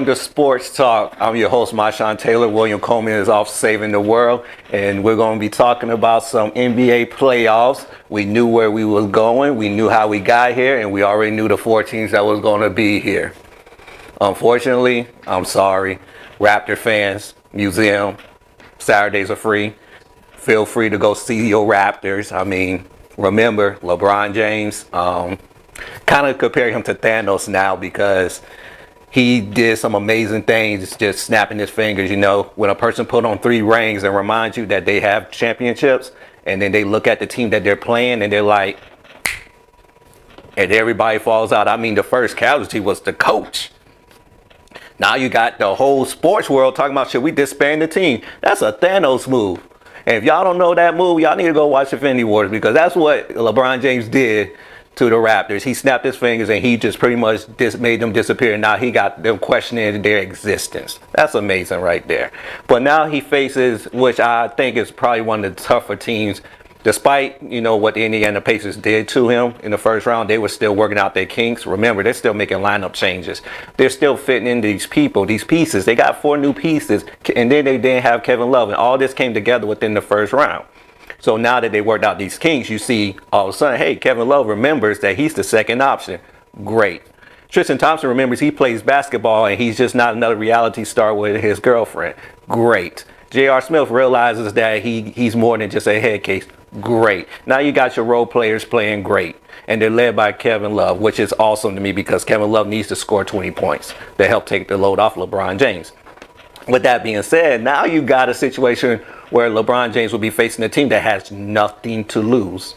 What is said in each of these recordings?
welcome to Sports Talk. I'm your host, Myshawn. William Coleman is off saving the world, and we're going to be talking about some NBA playoffs. We knew where we was going, we knew how we got here, and we already knew the 4 teams that was going to be here. Unfortunately, I'm sorry, Raptor fans, museum, Saturdays are free. Feel free to go see your Raptors. I mean, remember, LeBron James, kind of compare him to Thanos now because he did some amazing things, just snapping his fingers. You know, when a person put on 3 rings and reminds you that they have championships, and then they look at the team that they're playing and they're like, and everybody falls out. I mean, the first casualty was the coach. Now you got the whole sports world talking about, should we disband the team? That's a Thanos move. And if y'all don't know that move, y'all need to go watch Infinity Wars, because that's what LeBron James did to the Raptors. He snapped his fingers and he just pretty much made them disappear. Now he got them questioning their existence. That's amazing right there. But now he faces, which I think is probably one of the tougher teams. Despite, you know, what the Indiana Pacers did to him in the first round, they were still working out their kinks. Remember, they're still making lineup changes. They're still fitting in these people, these pieces. They got 4 new pieces, and then they didn't have Kevin Love, and all this came together within the first round. So now that they worked out these kinks, you see all of a sudden, hey, Kevin Love remembers that he's the second option. Great. Tristan Thompson remembers he plays basketball and he's just not another reality star with his girlfriend. Great. J.R. Smith realizes that he's more than just a head case. Great. Now you got your role players playing great, and they're led by Kevin Love, which is awesome to me because Kevin Love needs to score 20 points to help take the load off LeBron James. With that being said, now you got a situation where LeBron James will be facing a team that has nothing to lose.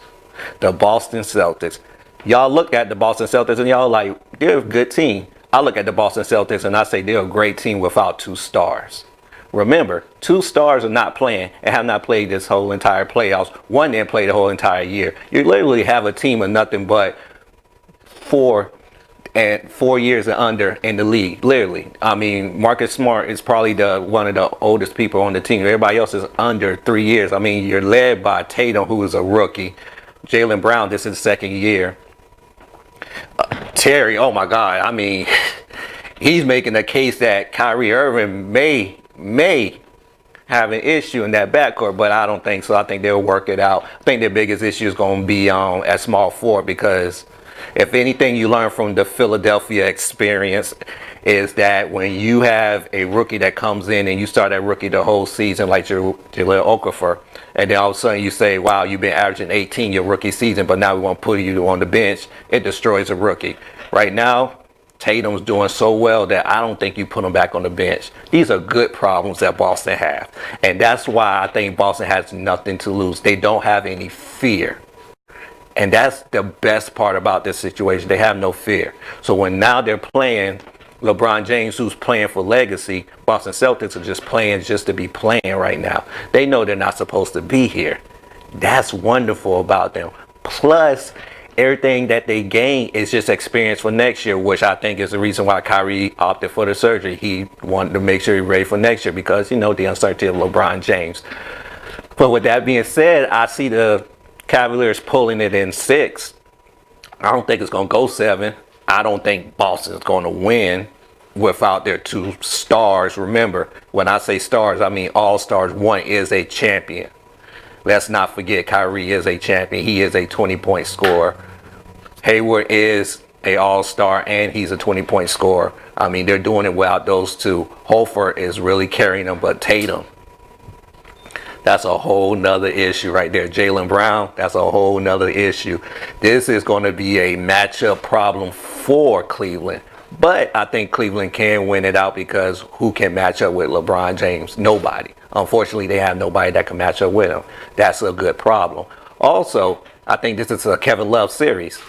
The Boston Celtics. Y'all look at the Boston Celtics and y'all like, they're a good team. I look at the Boston Celtics and I say they're a great team without 2 stars. Remember, 2 stars are not playing and have not played this whole entire playoffs. One didn't play the whole entire year. You literally have a team of nothing but 4 years and under in the league. Literally. I mean, Marcus Smart is probably one of the oldest people on the team. Everybody else is under 3 years. I mean, you're led by Tatum, who is a rookie. Jaylen Brown, this is his 2nd year. Terry, oh my God. I mean, he's making a case that Kyrie Irving may have an issue in that backcourt, but I don't think so. I think they'll work it out. I think their biggest issue is going to be at small forward, because if anything you learn from the Philadelphia experience is that when you have a rookie that comes in and you start that rookie the whole season, like Jahlil Okafor, and then all of a sudden you say, wow, you've been averaging 18 your rookie season, but now we want to put you on the bench, it destroys a rookie. Right now, Tatum's doing so well that I don't think you put him back on the bench. These are good problems that Boston have. And that's why I think Boston has nothing to lose. They don't have any fear. And that's the best part about this situation. They have no fear. So when now they're playing LeBron James, who's playing for legacy, Boston Celtics are just playing just to be playing right now. They know they're not supposed to be here. That's wonderful about them. Plus, everything that they gain is just experience for next year, which I think is the reason why Kyrie opted for the surgery. He wanted to make sure he's ready for next year because, you know, the uncertainty of LeBron James. But with that being said, I see the Cavaliers pulling it in 6. I don't think it's going to go 7. I don't think Boston's going to win without their 2 stars. Remember, when I say stars, I mean all stars. One is a champion. Let's not forget, Kyrie is a champion. He is a 20-point scorer. Hayward is an all-star, and he's a 20-point scorer. I mean, they're doing it without those 2. Horford is really carrying them, but Tatum, that's a whole nother issue right there. Jaylen Brown, that's a whole nother issue. This is going to be a matchup problem for Cleveland. But I think Cleveland can win it out because who can match up with LeBron James? Nobody. Unfortunately, they have nobody that can match up with him. That's a good problem. Also, I think this is a Kevin Love series.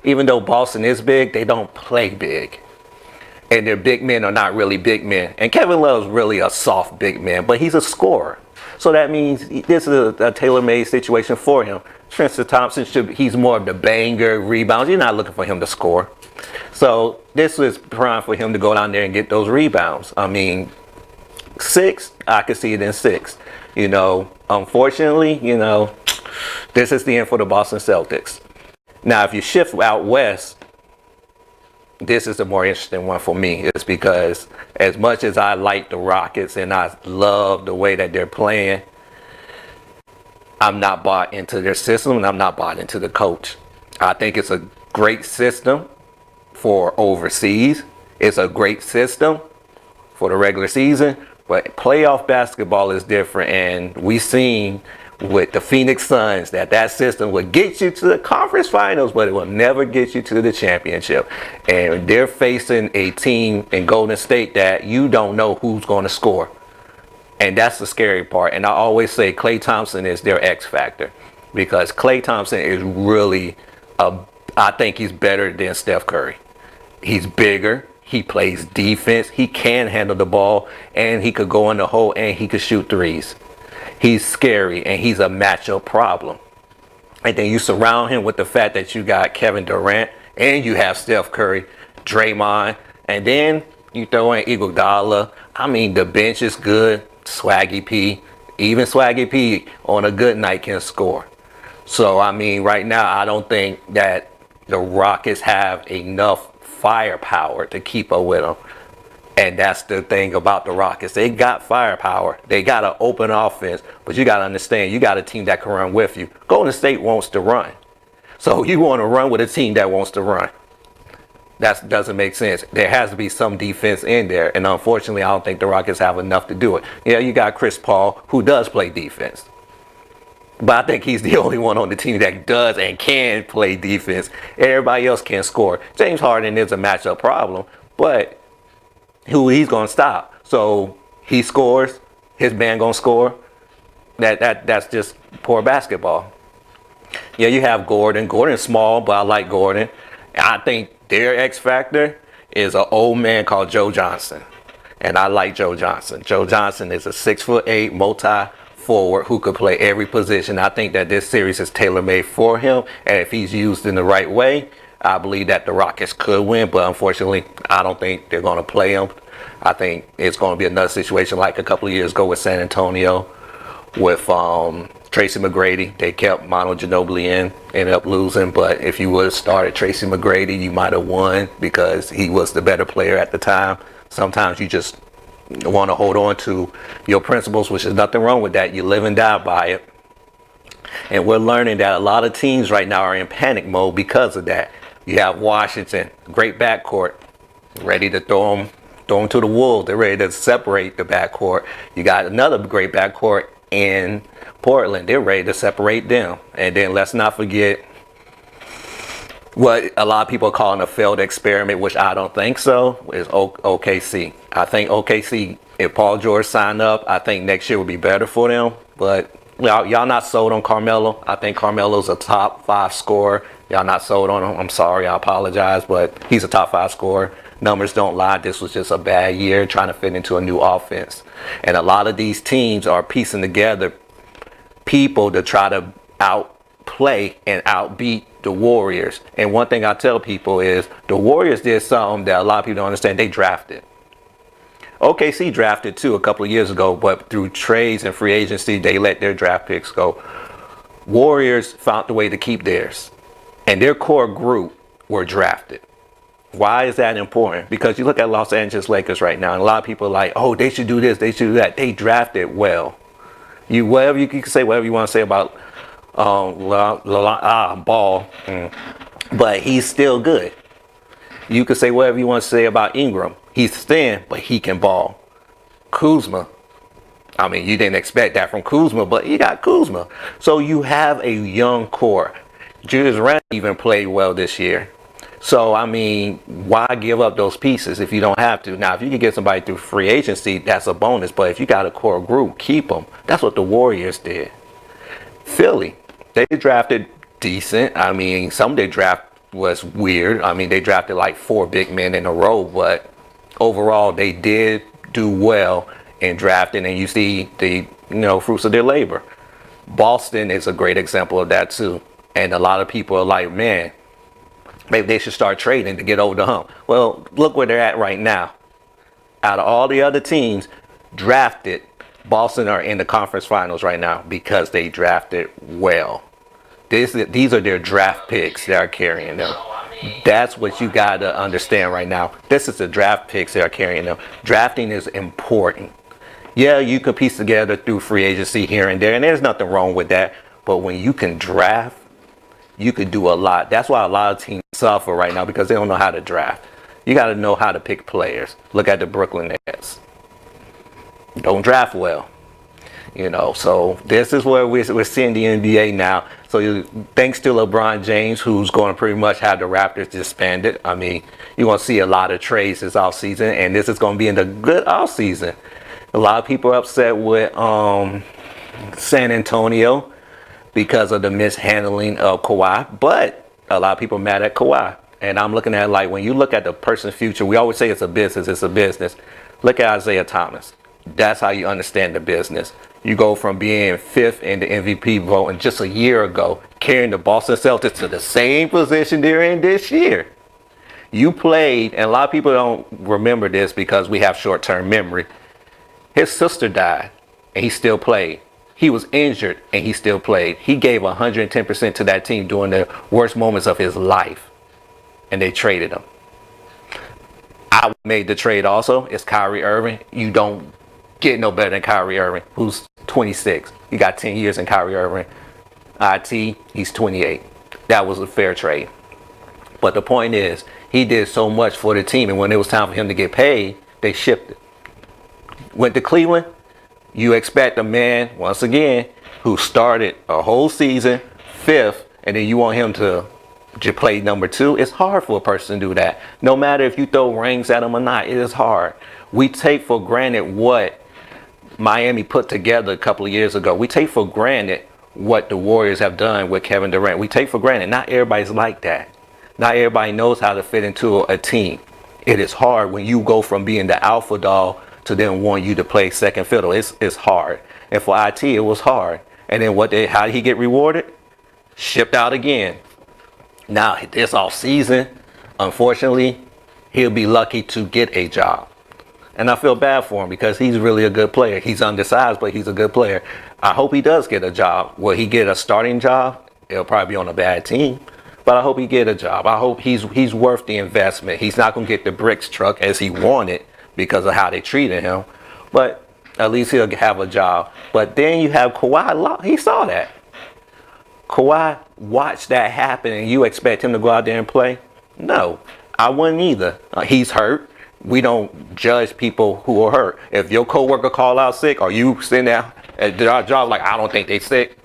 Even though Boston is big, they don't play big. And their big men are not really big men. And Kevin Love's really a soft big man, but he's a scorer. So that means this is a tailor-made situation for him. Tristan Thompson, he's more of the banger, rebounds. You're not looking for him to score. So this is prime for him to go down there and get those rebounds. I mean, 6, I could see it in 6. You know, unfortunately, you know, this is the end for the Boston Celtics. Now, if you shift out west, this is the more interesting one for me. Is because as much as I like the Rockets and I love the way that they're playing, I'm not bought into their system and I'm not bought into the coach. I think it's a great system for overseas. It's a great system for the regular season, but playoff basketball is different. And we've seen with the Phoenix Suns that system will get you to the conference finals, but it will never get you to the championship. And they're facing a team in Golden State that you don't know who's going to score. And that's the scary part. And I always say Klay Thompson is their X factor, because Klay Thompson is really I think he's better than Steph Curry. He's bigger. He plays defense. He can handle the ball, and he could go in the hole, and he could shoot threes. He's scary, and he's a matchup problem. And then you surround him with the fact that you got Kevin Durant, and you have Steph Curry, Draymond, and then you throw in Iguodala. I mean, the bench is good. Swaggy P, even Swaggy P on a good night can score. So, I mean, right now, I don't think that the Rockets have enough firepower to keep up with them. And that's the thing about the Rockets. They got firepower. They got an open offense. But you got to understand, you got a team that can run with you. Golden State wants to run. So you want to run with a team that wants to run. That doesn't make sense. There has to be some defense in there. And unfortunately, I don't think the Rockets have enough to do it. Yeah, you got Chris Paul, who does play defense. But I think he's the only one on the team that does and can play defense. Everybody else can score. James Harden is a matchup problem, but who he's going to stop. So he scores, his band going to score. That's just poor basketball. Yeah, you have Gordon. Gordon's small, but I like Gordon. I think their X factor is an old man called Joe Johnson. And I like Joe Johnson. Joe Johnson is a 6'8" multi-forward who could play every position. I think that this series is tailor-made for him. And if he's used in the right way, I believe that the Rockets could win, but unfortunately, I don't think they're going to play him. I think it's going to be another situation like a couple of years ago with San Antonio with Tracy McGrady. They kept Manu Ginobili in, ended up losing, but if you would have started Tracy McGrady, you might have won because he was the better player at the time. Sometimes you just want to hold on to your principles, which is nothing wrong with that. You live and die by it. And we're learning that a lot of teams right now are in panic mode because of that. You have Washington, great backcourt, ready to throw them to the wolves. They're ready to separate the backcourt. You got another great backcourt in Portland. They're ready to separate them. And then let's not forget what a lot of people are calling a failed experiment, which I don't think so, is OKC. I think OKC, if Paul George signed up, I think next year would be better for them. But y'all not sold on Carmelo. I think Carmelo's a top 5 scorer. Y'all not sold on him. I'm sorry, I apologize, but he's a top 5 scorer. Numbers don't lie. This was just a bad year trying to fit into a new offense. And a lot of these teams are piecing together people to try to outplay and outbeat the Warriors. And one thing I tell people is the Warriors did something that a lot of people don't understand. They drafted. OKC drafted too a couple of years ago, but through trades and free agency, they let their draft picks go. Warriors found a way to keep theirs. And their core group were drafted. Why is that important? Because you look at Los Angeles Lakers right now, and a lot of people are like, oh, they should do this, they should do that. They drafted well. You can say whatever you want to say about Ball, but he's still good. You can say whatever you want to say about Ingram. He's thin, but he can ball. Kuzma. I mean, you didn't expect that from Kuzma, but you got Kuzma. So you have a young core. Julius Randle even played well this year. So, I mean, why give up those pieces if you don't have to? Now, if you can get somebody through free agency, that's a bonus. But if you got a core group, keep them. That's what the Warriors did. Philly, they drafted decent. I mean, some of their draft was weird. I mean, they drafted like 4 big men in a row. But overall, they did do well in drafting. And you see the fruits of their labor. Boston is a great example of that, too. And a lot of people are like, man, maybe they should start trading to get over the hump. Well, look where they're at right now. Out of all the other teams drafted, Boston are in the conference finals right now because they drafted well. These are their draft picks that are carrying them. That's what you got to understand right now. This is the draft picks that are carrying them. Drafting is important. Yeah, you can piece together through free agency here and there, and there's nothing wrong with that. But when you can draft, you could do a lot. That's why a lot of teams suffer right now, because they don't know how to draft. You got to know how to pick players. Look at the Brooklyn Nets. Don't draft well. So this is where we're seeing the NBA now. So thanks to LeBron James, who's going to pretty much have the Raptors disbanded. I mean, you're going to see a lot of trades this offseason, and this is going to be in the good offseason. A lot of people are upset with San Antonio because of the mishandling of Kawhi, but a lot of people are mad at Kawhi. And I'm looking at it like, when you look at the person's future, we always say it's a business. Look at Isaiah Thomas. That's how you understand the business. You go from being fifth in the MVP vote and just a year ago, carrying the Boston Celtics to the same position they're in this year. You played, and a lot of people don't remember this because we have short-term memory. His sister died, and he still played. He was injured, and he still played. He gave 110% to that team during the worst moments of his life, and they traded him. I made the trade also. It's Kyrie Irving. You don't get no better than Kyrie Irving, who's 26. You got 10 years in Kyrie Irving. He's 28. That was a fair trade. But the point is, he did so much for the team, and when it was time for him to get paid, they shipped it. Went to Cleveland. You expect a man, once again, who started a whole season fifth, and then you want him to play number two. It's hard for a person to do that. No matter if you throw rings at him or not, it is hard. We take for granted what Miami put together a couple of years ago. We take for granted what the Warriors have done with Kevin Durant. We take for granted. Not everybody's like that. Not everybody knows how to fit into a team. It is hard when you go from being the alpha dog to then want you to play second fiddle. It's hard. And for IT, it was hard. And then how did he get rewarded? Shipped out again. Now, this off season, unfortunately, he'll be lucky to get a job. And I feel bad for him because he's really a good player. He's undersized, but he's a good player. I hope he does get a job. Will he get a starting job? It'll probably be on a bad team. But I hope he get a job. I hope he's worth the investment. He's not going to get the bricks truck as he wanted because of how they treated him. But at least he'll have a job. But then you have Kawhi. He saw that. Kawhi watched that happen, and you expect him to go out there and play? No, I wouldn't either. He's hurt. We don't judge people who are hurt. If your coworker call out sick, or you sitting there at our job like, I don't think they sick.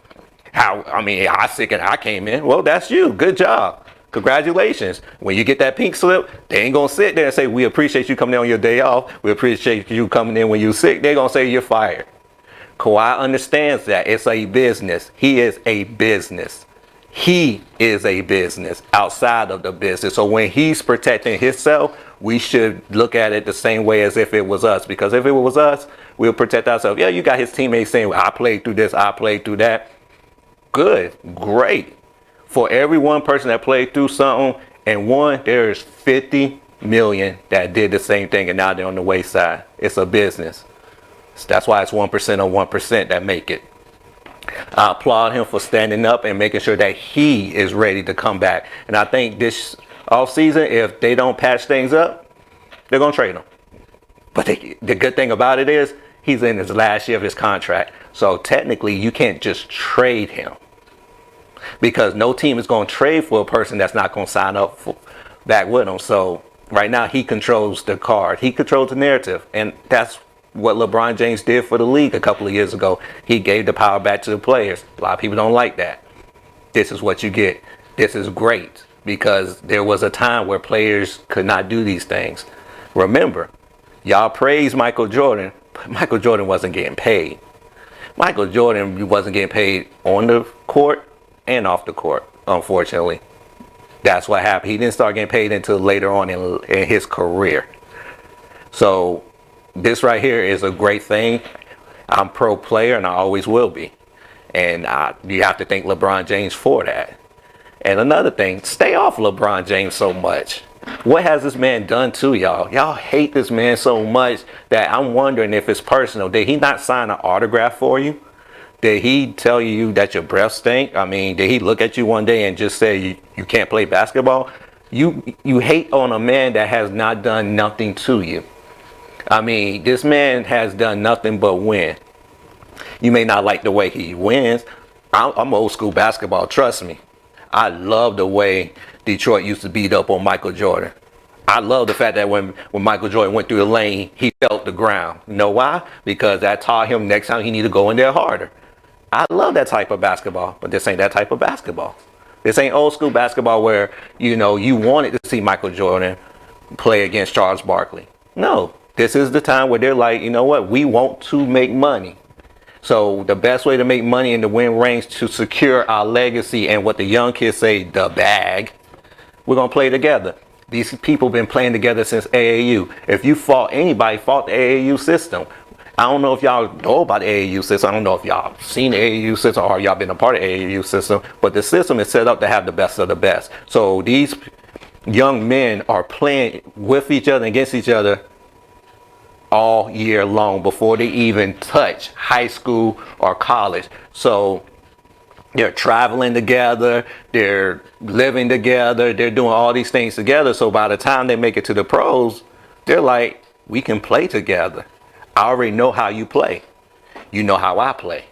I sick and I came in. Well, that's you. Good job. Congratulations. When you get that pink slip, they ain't going to sit there and say, we appreciate you coming in on your day off. We appreciate you coming in when you're sick. They're going to say you're fired. Kawhi understands that. It's a business. He is a business. He is a business outside of the business. So when he's protecting himself, we should look at it the same way as if it was us. Because if it was us, we'll protect ourselves. Yeah, you got his teammates saying, well, I played through this, I played through that. Good, great. For every one person that played through something, and there's 50 million that did the same thing, and now they're on the wayside. It's a business. That's why it's 1% of 1% that make it. I applaud him for standing up and making sure that he is ready to come back. And I think this offseason, if they don't patch things up, they're going to trade him. But the good thing about it is he's in his last year of his contract. So technically, you can't just trade him. Because no team is going to trade for a person that's not going to sign up back with him. So right now, he controls the card. He controls the narrative. And that's what LeBron James did for the league a couple of years ago. He gave the power back to the players. A lot of people don't like that. This is what you get. This is great because there was a time where players could not do these things. Remember, y'all praise Michael Jordan, but Michael Jordan wasn't getting paid. Michael Jordan wasn't getting paid on the court and off the court, unfortunately. That's what happened. He didn't start getting paid until later on in his career. So this right here is a great thing. I'm pro player and I always will be. And you have to thank LeBron James for that. And another thing, stay off LeBron James so much. What has this man done to y'all? Y'all hate this man so much that I'm wondering if it's personal. Did he not sign an autograph for you? Did he tell you that your breath stink? I mean, did he look at you one day and just say you can't play basketball? You hate on a man that has not done nothing to you. I mean, this man has done nothing but win. You may not like the way he wins. I'm old school basketball, trust me. I love the way Detroit used to beat up on Michael Jordan. I love the fact that when Michael Jordan went through the lane, he felt the ground. You know why? Because that taught him next time he need to go in there harder. I love that type of basketball, but this ain't that type of basketball. This ain't old school basketball where, you wanted to see Michael Jordan play against Charles Barkley. No, this is the time where they're like, you know what? We want to make money. So the best way to make money and to win rings, to secure our legacy and what the young kids say, the bag, we're going to play together. These people have been playing together since AAU. If you fought anybody, fought the AAU system. I don't know if y'all know about the AAU system. I don't know if y'all seen the AAU system or y'all been a part of the AAU system. But the system is set up to have the best of the best. So these young men are playing with each other and against each other all year long before they even touch high school or college. So they're traveling together, they're living together, they're doing all these things together. So by the time they make it to the pros, they're like, we can play together. I already know how you play. You know how I play.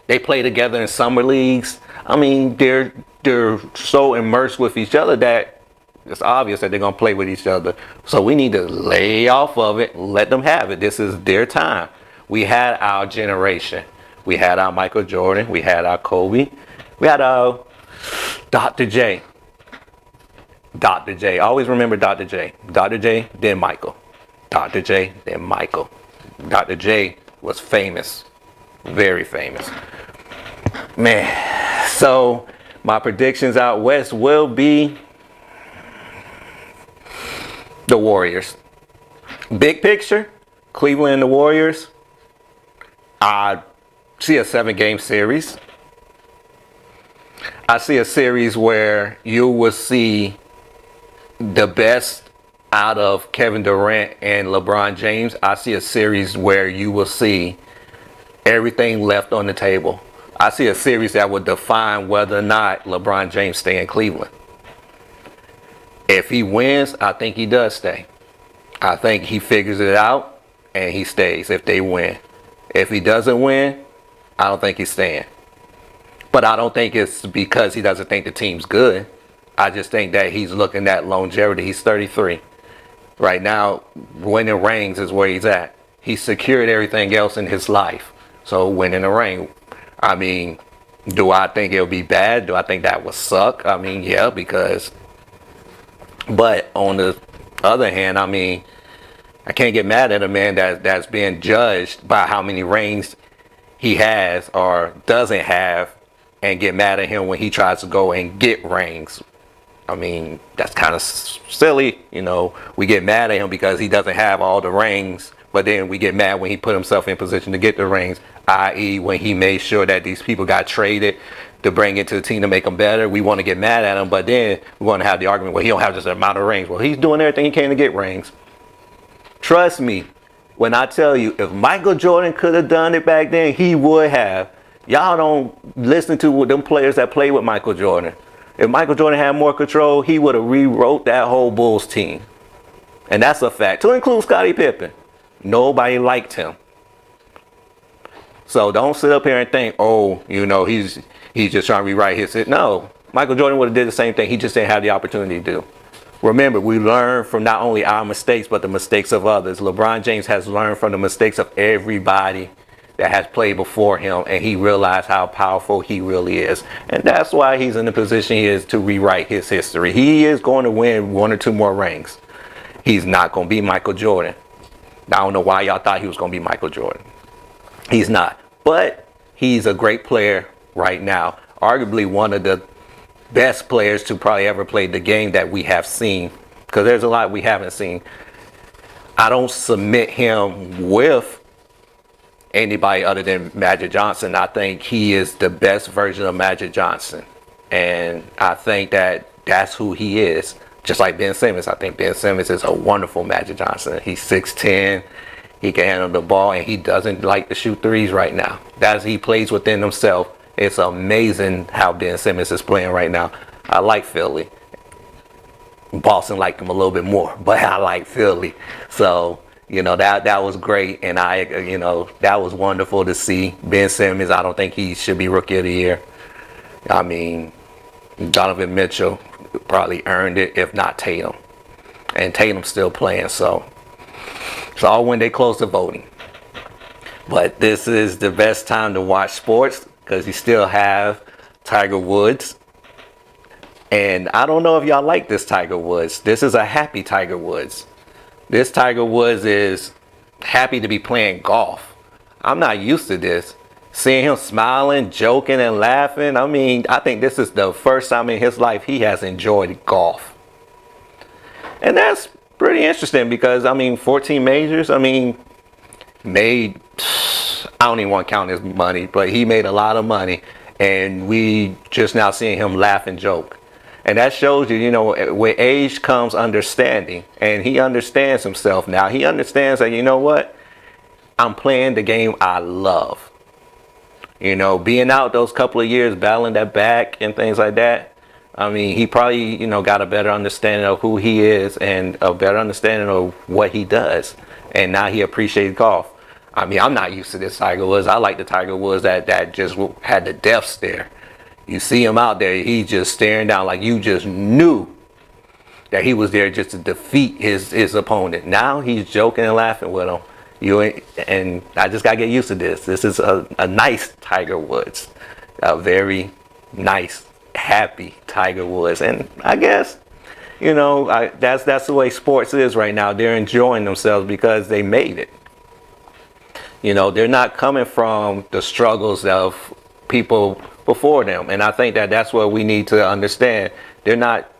They play together in summer leagues. I mean, they're so immersed with each other that it's obvious that they're going to play with each other. So we need to lay off of it, let them have it. This is their time. We had our generation. We had our Michael Jordan. We had our Kobe. We had our Dr. J. Dr. J. Always remember Dr. J. Dr. J, then Michael. Dr. J, then Michael. Dr. J was famous. Very famous. Man. So my predictions out west will be the Warriors. Big picture, Cleveland and the Warriors. I see a 7-game series. I see a series where you will see the best out of Kevin Durant and LeBron James. I see a series where you will see everything left on the table. I see a series that will define whether or not LeBron James stay in Cleveland. If he wins, I think he does stay. I think he figures it out and he stays if they win. If he doesn't win, I don't think he's staying. But I don't think it's because he doesn't think the team's good. I just think that he's looking at longevity. He's 33. Right now, winning rings is where he's at. He's secured everything else in his life. So winning a ring, I mean, do I think it'll be bad? Do I think that would suck? I mean, yeah, because... But on the other hand, I mean, I can't get mad at a man that's being judged by how many rings he has or doesn't have and get mad at him when he tries to go and get rings. I mean, that's kind of silly. We get mad at him because he doesn't have all the rings, but then we get mad when he put himself in position to get the rings, i.e. when he made sure that these people got traded to bring it to the team to make them better. We want to get mad at him, but then we want to have the argument, well, he don't have just an amount of rings. Well, he's doing everything he can to get rings. Trust me when I tell you, if Michael Jordan could have done it back then, he would have. Y'all don't listen to them players that play with Michael Jordan. If Michael Jordan had more control, he would have rewrote that whole Bulls team. And that's a fact, to include Scottie Pippen. Nobody liked him. So don't sit up here and think, oh, he's just trying to rewrite his hit. No, Michael Jordan would have did the same thing. He just didn't have the opportunity to do. Remember, we learn from not only our mistakes, but the mistakes of others. LeBron James has learned from the mistakes of everybody that has played before him, and he realized how powerful he really is. And that's why he's in the position he is to rewrite his history. He is going to win 1 or 2 more rings. He's not going to be Michael Jordan. I don't know why y'all thought he was going to be Michael Jordan. He's not. But he's a great player right now. Arguably one of the best players to probably ever play the game that we have seen. Because there's a lot we haven't seen. I don't submit him with anybody other than Magic Johnson. I think he is the best version of Magic Johnson. And I think that that's who he is. Just like Ben Simmons. I think Ben Simmons is a wonderful Magic Johnson. He's 6'10". He can handle the ball, and he doesn't like to shoot threes right now. He plays within himself. It's amazing how Ben Simmons is playing right now. I like Philly. Boston liked him a little bit more, but I like Philly. So, that was great. And that was wonderful to see. Ben Simmons, I don't think he should be Rookie of the Year. I mean, Donovan Mitchell probably earned it, if not Tatum. And Tatum's still playing, so it's all when they close the voting. But this is the best time to watch sports because you still have Tiger Woods. And I don't know if y'all like this Tiger Woods. This is a happy Tiger Woods. This Tiger Woods is happy to be playing golf. I'm not used to this. Seeing him smiling, joking, and laughing. I mean, I think this is the first time in his life he has enjoyed golf. And that's pretty interesting because, 14 majors, made, I don't even want to count his money, but he made a lot of money. And we just now seeing him laugh and joke. And that shows you, with age comes understanding. And he understands himself now. He understands that, what? I'm playing the game I love. Being out those couple of years, battling that back and things like that. He probably, got a better understanding of who he is and a better understanding of what he does. And now he appreciates golf. I'm not used to this Tiger Woods. I like the Tiger Woods that just had the death stare. You see him out there, he's just staring down like you just knew that he was there just to defeat his opponent. Now he's joking and laughing with him. And I just gotta get used to this. This is a nice Tiger Woods, a very nice, happy Tiger Woods. And I guess, that's the way sports is right now. They're enjoying themselves because they made it. They're not coming from the struggles of people before them. And I think that's what we need to understand. They're not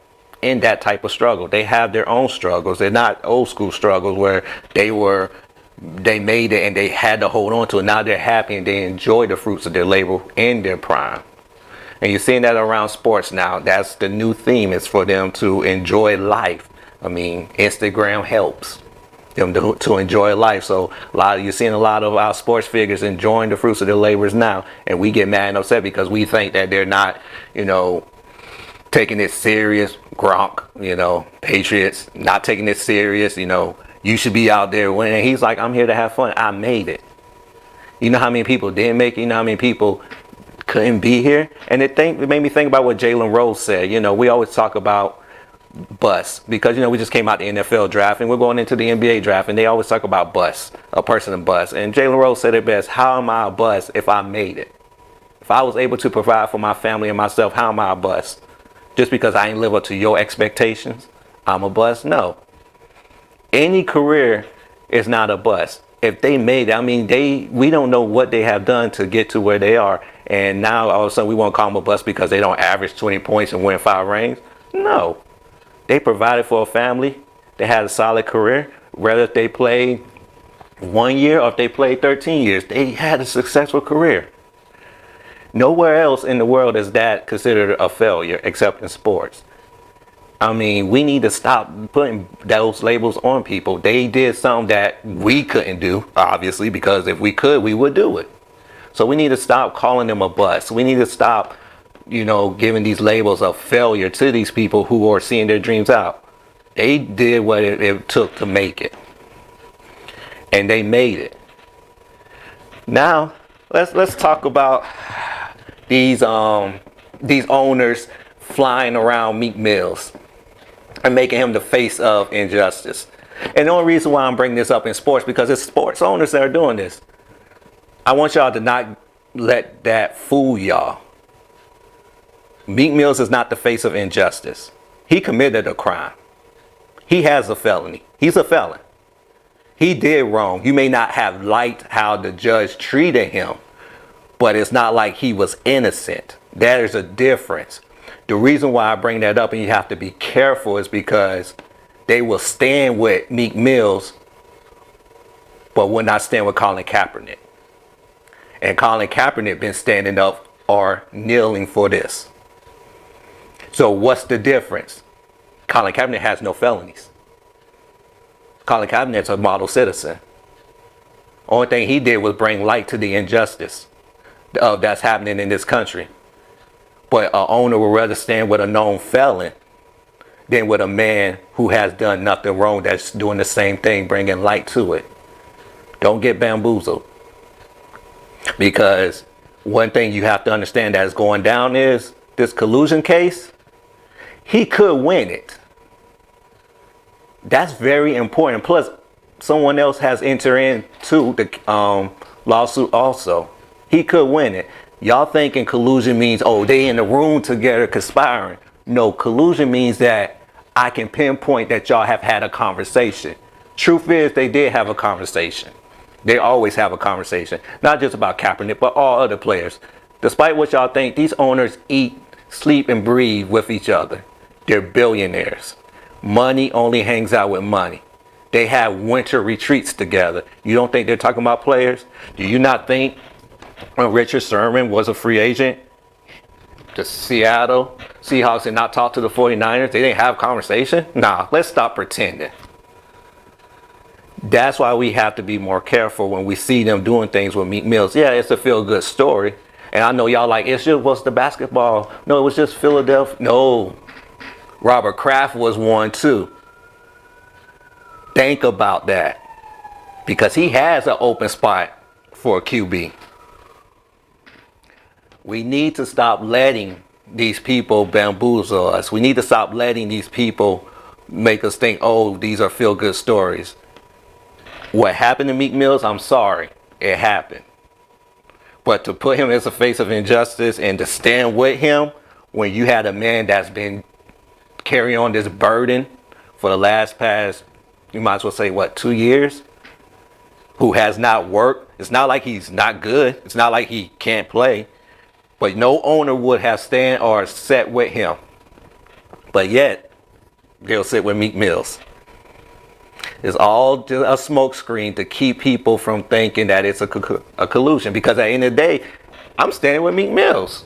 in that type of struggle. They have their own struggles. They're not old school struggles where they made it and they had to hold on to it. Now they're happy and they enjoy the fruits of their labor in their prime. And you're seeing that around sports now. That's the new theme, is for them to enjoy life. Instagram helps them to enjoy life. So you're seeing a lot of our sports figures enjoying the fruits of their labors now. And we get mad and upset because we think that they're not, taking it serious. Gronk, Patriots, not taking it serious, you should be out there winning. He's like, I'm here to have fun. I made it. You know how many people didn't make it? You know how many people couldn't be here? And it made me think about what Jalen Rose said. We always talk about bust because, we just came out the NFL draft and we're going into the NBA draft and they always talk about bust, a person of bust. And Jalen Rose said it best. How am I a bust if I made it? If I was able to provide for my family and myself, how am I a bust? Just because I ain't live up to your expectations, I'm a bust? No. Any career is not a bust. If they made it, we don't know what they have done to get to where they are. And now all of a sudden we won't call them a bust because they don't average 20 points and win 5 rings. No. They provided for a family. They had a solid career. Whether if they played 1 year or if they played 13 years, they had a successful career. Nowhere else in the world is that considered a failure except in sports. We need to stop putting those labels on people. They did something that we couldn't do, obviously, because if we could, we would do it. So we need to stop calling them a bust. We need to stop, giving these labels of failure to these people who are seeing their dreams out. They did what it took to make it. And they made it. Now, let's talk about these owners flying around Meek Mills and making him the face of injustice. And the only reason why I'm bringing this up in sports, because it's sports owners that are doing this. I want y'all to not let that fool y'all. Meek Mills is not the face of injustice. He committed a crime. He has a felony. He's a felon. He did wrong. You may not have liked how the judge treated him, but it's not like he was innocent. There's a difference. The reason why I bring that up and you have to be careful is because they will stand with Meek Mills, but will not stand with Colin Kaepernick. And Colin Kaepernick been standing up or kneeling for this. So what's the difference? Colin Kaepernick has no felonies. Colin Kaepernick's a model citizen. Only thing he did was bring light to the injustice that's happening in this country. But an owner would rather stand with a known felon than with a man who has done nothing wrong that's doing the same thing, bringing light to it. Don't get bamboozled. Because one thing you have to understand that is going down is this collusion case, he could win it. That's very important. Plus, someone else has entered into the lawsuit also. He could win it. Y'all thinking collusion means, oh, they in the room together conspiring. No, collusion means that I can pinpoint that y'all have had a conversation. Truth is, they did have a conversation. They always have a conversation. Not just about Kaepernick, but all other players. Despite what y'all think, these owners eat, sleep, and breathe with each other. They're billionaires. Money only hangs out with money. They have winter retreats together. You don't think they're talking about players? Do you not think when Richard Sherman was a free agent, the Seattle Seahawks did not talk to the 49ers? They didn't have conversation? Nah, let's stop pretending. That's why we have to be more careful when we see them doing things with Meek Mills. Yeah, it's a feel-good story. And I know y'all like, it just was the basketball. No, it was just Philadelphia. No. Robert Kraft was one too. Think about that. Because he has an open spot for a QB. We need to stop letting these people bamboozle us. We need to stop letting these people make us think, oh, these are feel-good stories. What happened to Meek Mills, I'm sorry. It happened. But to put him as a face of injustice and to stand with him when you had a man that's been carrying on this burden for the past, you might as well say, what, 2 years? Who has not worked. It's not like he's not good. It's not like he can't play. But no owner would have stand or sat with him. But yet, they'll sit with Meek Mills. It's all just a smokescreen to keep people from thinking that it's a collusion. Because at the end of the day, I'm standing with Meek Mills.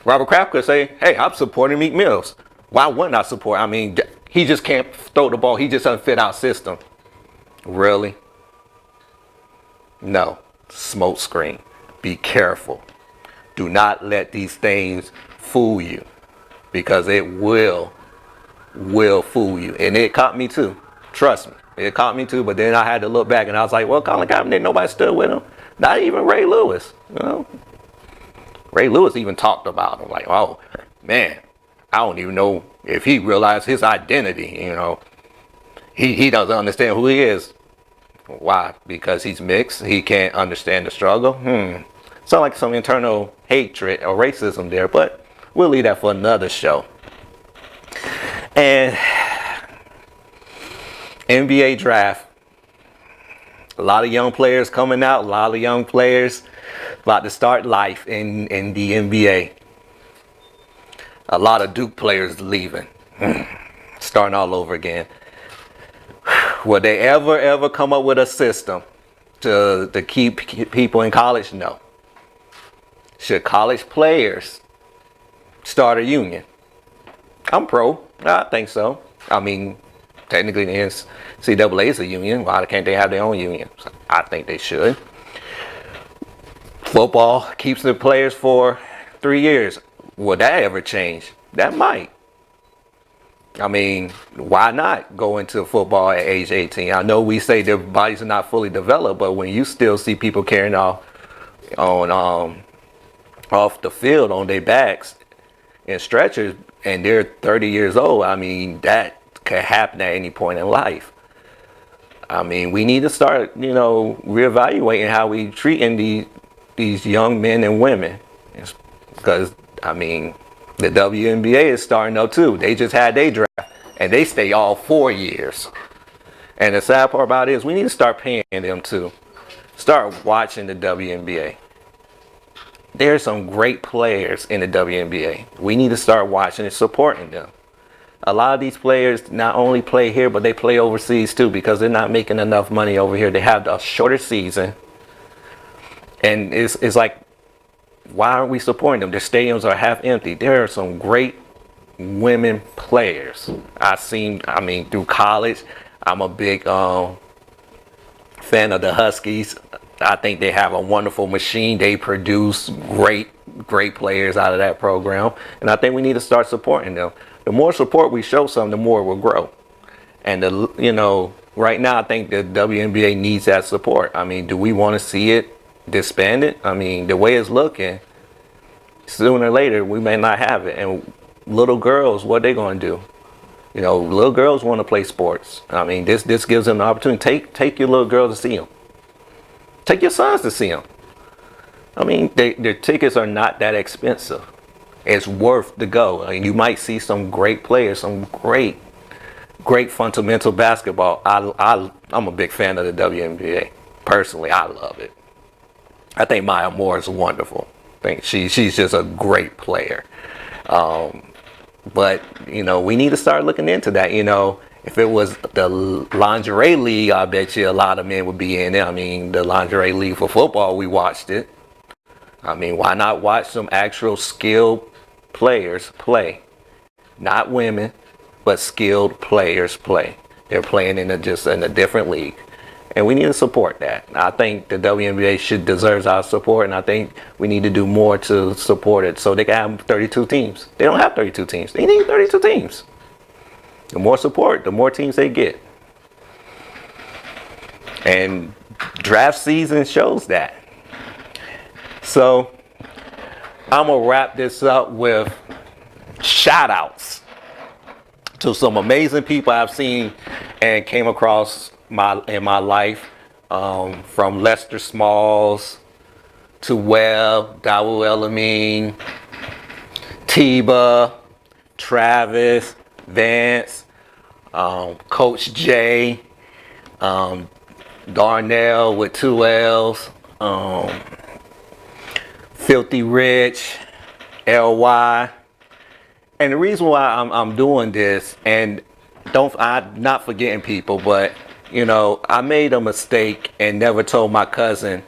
Robert Kraft could say, hey, I'm supporting Meek Mills. Why wouldn't I support? I mean, he just can't throw the ball. He just doesn't fit our system. Really? No. Smokescreen. Be careful. Do not let these things fool you. Because it will fool you. And it caught me too. Trust me. It caught me too, but then I had to look back and I was like, well, Colin Kaepernick, nobody stood with him. Not even Ray Lewis. You know? Ray Lewis even talked about him. Like, oh, man, I don't even know if he realized his identity, you know. He doesn't understand who he is. Why? Because he's mixed. He can't understand the struggle. Sounds like some internal hatred or racism there, but we'll leave that for another show. And NBA draft. A lot of young players coming out. A lot of young players about to start life in the NBA. A lot of Duke players leaving. Starting all over again. Will they ever come up with a system to keep people in college? No. Should college players start a union? I'm pro. I think so. I mean, technically the NCAA is a union. Why can't they have their own union? I think they should. Football keeps the players for 3 years. Will that ever change? That might. I mean, why not go into football at age 18? I know we say their bodies are not fully developed, but when you still see people carrying off the field on their backs in stretchers and they're 30 years old, I mean, that could happen at any point in life. I mean, we need to start, reevaluating how we treating these young men and women. Because, I mean, the WNBA is starting up too. They just had their draft and they stay all 4 years. And the sad part about it is we need to start paying them too. Start watching the WNBA. There's some great players in the WNBA. We need to start watching and supporting them. A lot of these players not only play here, but they play overseas too because they're not making enough money over here. They have a shorter season. And it's like, why aren't we supporting them? Their stadiums are half empty. There are some great women players. Through college, I'm a big fan of the Huskies. I think they have a wonderful machine. They produce great players out of that program. And I think we need to start supporting them. The more support we show some, the more it will grow. And right now I think the WNBA needs that support. I mean, do we want to see it disbanded? I mean, the way it's looking, sooner or later we may not have it. And little girls, what they going to do? Little girls want to play sports. I mean, this gives them the opportunity. Take your little girls to see them. Take your sons to see them. I mean, their tickets are not that expensive. It's worth the go. I mean, you might see some great players, some great fundamental basketball. I'm a big fan of the WNBA. Personally, I love it. I think Maya Moore is wonderful. I think she's just a great player. But we need to start looking into that. If it was the lingerie league, I bet you a lot of men would be in it. I mean, the lingerie league for football, we watched it. I mean, why not watch some actual skilled players play? Not women, but skilled players play. They're playing in a different league. And we need to support that. I think the WNBA deserves our support, and I think we need to do more to support it so they can have 32 teams. They don't have 32 teams. They need 32 teams. The more support, the more teams they get. And draft season shows that. So I'm going to wrap this up with shout outs to some amazing people I've seen and came across in my life, from Lester Smalls to Webb, Dawu Elamine, Tiba, Travis, Vance, Coach J, Darnell with 2 L's, Filthy Rich, LY. And the reason why I'm doing this, and I'm not forgetting people, but I made a mistake and never told my cousin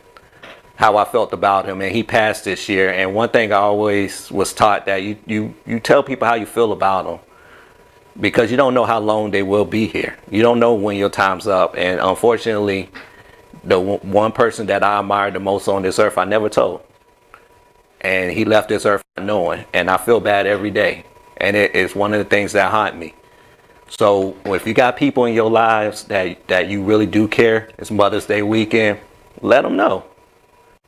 how I felt about him, and he passed this year. And one thing I always was taught, that you tell people how you feel about them, because you don't know how long they will be here. You don't know when your time's up. And unfortunately, the one person that I admired the most on this earth, I never told. And he left this earth not knowing, and I feel bad every day. And it's one of the things that haunt me. So if you got people in your lives that you really do care, it's Mother's Day weekend, let them know.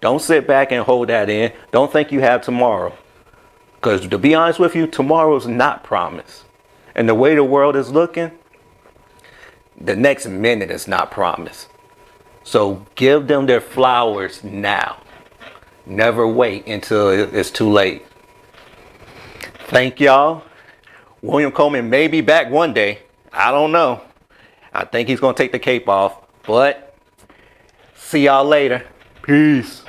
Don't sit back and hold that in. Don't think you have tomorrow. Because to be honest with you, tomorrow is not promised. And the way the world is looking, the next minute is not promised. So give them their flowers now. Never wait until it's too late. Thank y'all. William Coleman may be back one day. I don't know. I think he's going to take the cape off. But see y'all later. Peace.